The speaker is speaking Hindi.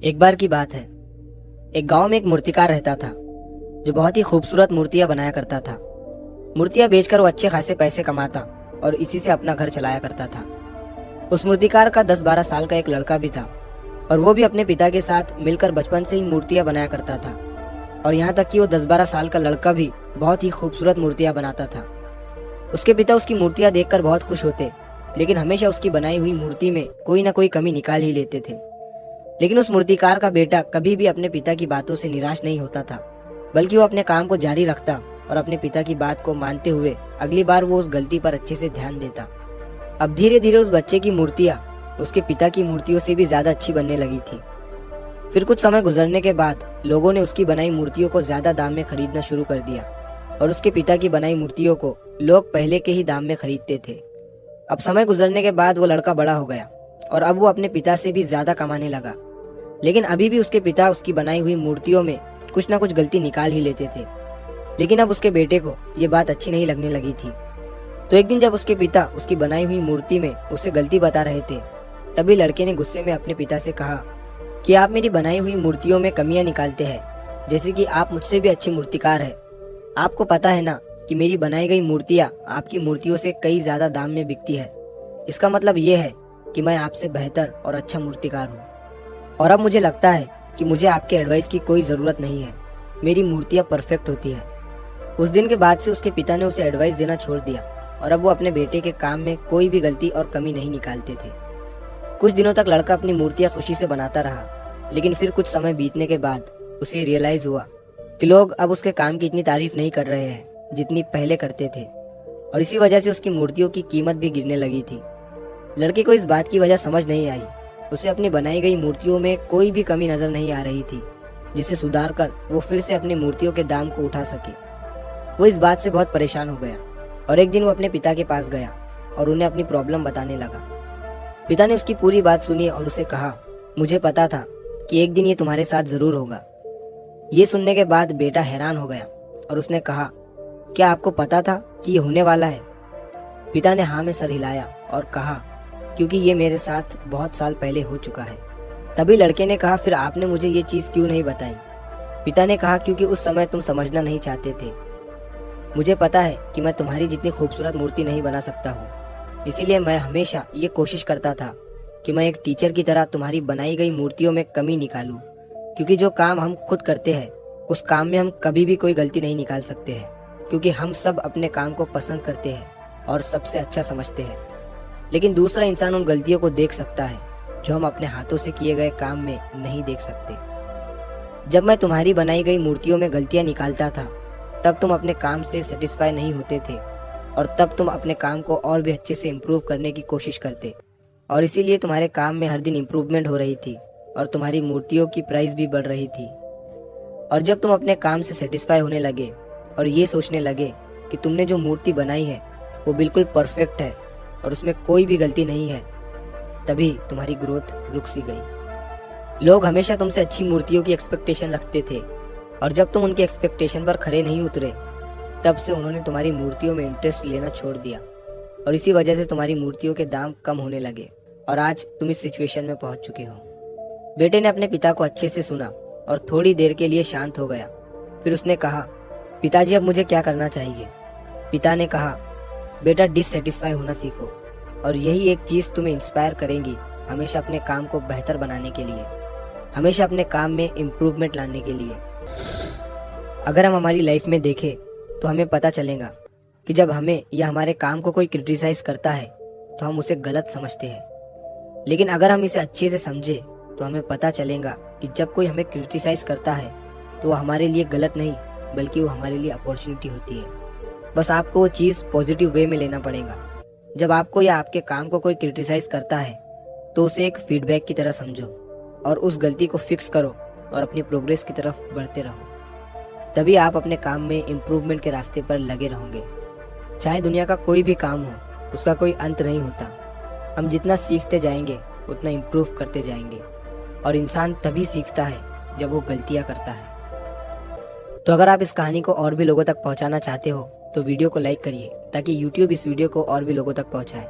एक बार की बात है। एक गांव में एक मूर्तिकार रहता था जो बहुत ही खूबसूरत मूर्तियां बनाया करता था। मूर्तियां बेचकर वो अच्छे खासे पैसे कमाता और इसी से अपना घर चलाया करता था। उस मूर्तिकार का 10-12 साल का एक लड़का भी था और वो भी अपने पिता के साथ मिलकर बचपन से ही मूर्तियां बनाया करता था। और यहाँ तक कि वो 10-12 साल का लड़का भी बहुत ही खूबसूरत मूर्तियां बनाता था। उसके पिता उसकी मूर्तियां देखकर बहुत खुश होते, लेकिन हमेशा उसकी बनाई हुई मूर्ति में कोई ना कोई कमी निकाल ही लेते थे। लेकिन उस मूर्तिकार का बेटा कभी भी अपने पिता की बातों से निराश नहीं होता था, बल्कि वो अपने काम को जारी रखता और अपने पिता की बात को मानते हुए अगली बार वो उस गलती पर अच्छे से ध्यान देता। अब धीरे धीरे उस बच्चे की मूर्तियां उसके पिता की मूर्तियों से भी ज्यादा अच्छी बनने लगी थी। फिर कुछ समय गुजरने के बाद लोगों ने उसकी बनाई मूर्तियों को ज्यादा दाम में खरीदना शुरू कर दिया और उसके पिता की बनाई मूर्तियों को लोग पहले के ही दाम में खरीदते थे। अब समय गुजरने के बाद वो लड़का बड़ा हो गया और अब वो अपने पिता से भी ज्यादा कमाने लगा, लेकिन अभी भी उसके पिता उसकी बनाई हुई मूर्तियों में कुछ ना कुछ गलती निकाल ही लेते थे। लेकिन अब उसके बेटे को ये बात अच्छी नहीं लगने लगी थी। तो एक दिन जब उसके पिता उसकी बनाई हुई मूर्ति में उसे गलती बता रहे थे, तभी लड़के ने गुस्से में अपने पिता से कहा कि आप मेरी बनाई हुई मूर्तियों में कमियां निकालते हैं, जैसे कि आप मुझसे भी अच्छे मूर्तिकार हैं। आपको पता है ना कि मेरी बनाई गई मूर्तियां आपकी मूर्तियों से कई ज्यादा दाम में बिकती है। इसका मतलब ये है कि मैं आपसे बेहतर और अच्छा मूर्तिकार हूँ। और अब मुझे लगता है कि मुझे आपके एडवाइस की कोई ज़रूरत नहीं है, मेरी मूर्तियाँ परफेक्ट होती है। उस दिन के बाद से उसके पिता ने उसे एडवाइस देना छोड़ दिया और अब वो अपने बेटे के काम में कोई भी गलती और कमी नहीं निकालते थे। कुछ दिनों तक लड़का अपनी मूर्तियाँ खुशी से बनाता रहा, लेकिन फिर कुछ समय बीतने के बाद उसे रियलाइज़ हुआ कि लोग अब उसके काम की इतनी तारीफ नहीं कर रहे हैं जितनी पहले करते थे, और इसी वजह से उसकी मूर्तियों की कीमत भी गिरने लगी थी। लड़के को इस बात की वजह समझ नहीं आई। उसे अपनी बनाई गई मूर्तियों में कोई भी कमी नजर नहीं आ रही थी, जिसे सुधार कर वो फिर से अपनी मूर्तियों के दाम को उठा सके। वो इस बात से बहुत परेशान हो गया और एक दिन वो अपने पिता के पास गया और उन्हें अपनी प्रॉब्लम बताने लगा। पिता ने उसकी पूरी बात सुनी और उसे कहा, मुझे पता था कि एक दिन ये तुम्हारे साथ जरूर होगा। ये सुनने के बाद बेटा हैरान हो गया और उसने कहा, क्या आपको पता था कि ये होने वाला है? पिता ने हाँ में सर हिलाया और कहा, क्योंकि ये मेरे साथ बहुत साल पहले हो चुका है। तभी लड़के ने कहा, फिर आपने मुझे ये चीज़ क्यों नहीं बताई? पिता ने कहा, क्योंकि उस समय तुम समझना नहीं चाहते थे। मुझे पता है कि मैं तुम्हारी जितनी खूबसूरत मूर्ति नहीं बना सकता हूँ, इसीलिए मैं हमेशा ये कोशिश करता था कि मैं एक टीचर की तरह तुम्हारी बनाई गई मूर्तियों में कमी निकालूं, क्योंकि जो काम हम खुद करते हैं उस काम में हम कभी भी कोई गलती नहीं निकाल सकते हैं, क्योंकि हम सब अपने काम को पसंद करते हैं और सबसे अच्छा समझते हैं। लेकिन दूसरा इंसान उन गलतियों को देख सकता है जो हम अपने हाथों से किए गए काम में नहीं देख सकते। जब मैं तुम्हारी बनाई गई मूर्तियों में गलतियां निकालता था, तब तुम अपने काम से सेटिस्फाई नहीं होते थे और तब तुम अपने काम को और भी अच्छे से इम्प्रूव करने की कोशिश करते, और इसीलिए तुम्हारे काम में हर दिन इम्प्रूवमेंट हो रही थी और तुम्हारी मूर्तियों की प्राइस भी बढ़ रही थी। और जब तुम अपने काम से सेटिस्फाई होने लगे और ये सोचने लगे कि तुमने जो मूर्ति बनाई है वो बिल्कुल परफेक्ट है और उसमें कोई भी गलती नहीं है, तभी तुम्हारी ग्रोथ रुक सी गई। लोग हमेशा तुमसे अच्छी मूर्तियों की एक्सपेक्टेशन रखते थे और जब तुम उनकी एक्सपेक्टेशन पर खरे नहीं उतरे, तब से उन्होंने तुम्हारी मूर्तियों में इंटरेस्ट लेना छोड़ दिया और इसी वजह से तुम्हारी मूर्तियों के दाम कम होने लगे और आज तुम इस सिचुएशन में पहुंच चुके हो। बेटे ने अपने पिता को अच्छे से सुना और थोड़ी देर के लिए शांत हो गया। फिर उसने कहा, पिताजी अब मुझे क्या करना चाहिए? पिता ने कहा, बेटा डिससेटिस्फाई होना सीखो और यही एक चीज़ तुम्हें इंस्पायर करेंगी हमेशा अपने काम को बेहतर बनाने के लिए, हमेशा अपने काम में इम्प्रूवमेंट लाने के लिए। अगर हम हमारी लाइफ में देखें तो हमें पता चलेगा कि जब हमें या हमारे काम को कोई क्रिटिसाइज करता है तो हम उसे गलत समझते हैं, लेकिन अगर हम इसे अच्छे से समझे तो हमें पता चलेगा कि जब कोई हमें क्रिटिसाइज करता है तो वो हमारे लिए गलत नहीं बल्कि वो हमारे लिए अपॉर्चुनिटी होती है। बस आपको वो चीज़ पॉजिटिव वे में लेना पड़ेगा। जब आपको या आपके काम को कोई क्रिटिसाइज करता है तो उसे एक फीडबैक की तरह समझो और उस गलती को फिक्स करो और अपनी प्रोग्रेस की तरफ बढ़ते रहो। तभी आप अपने काम में इम्प्रूवमेंट के रास्ते पर लगे रहोगे। चाहे दुनिया का कोई भी काम हो, उसका कोई अंत नहीं होता। हम जितना सीखते जाएंगे उतना इम्प्रूव करते जाएंगे और इंसान तभी सीखता है जब वो गलतियाँ करता है। तो अगर आप इस कहानी को और भी लोगों तक पहुंचाना चाहते हो तो वीडियो को लाइक करिए ताकि YouTube इस वीडियो को और भी लोगों तक पहुंचाए।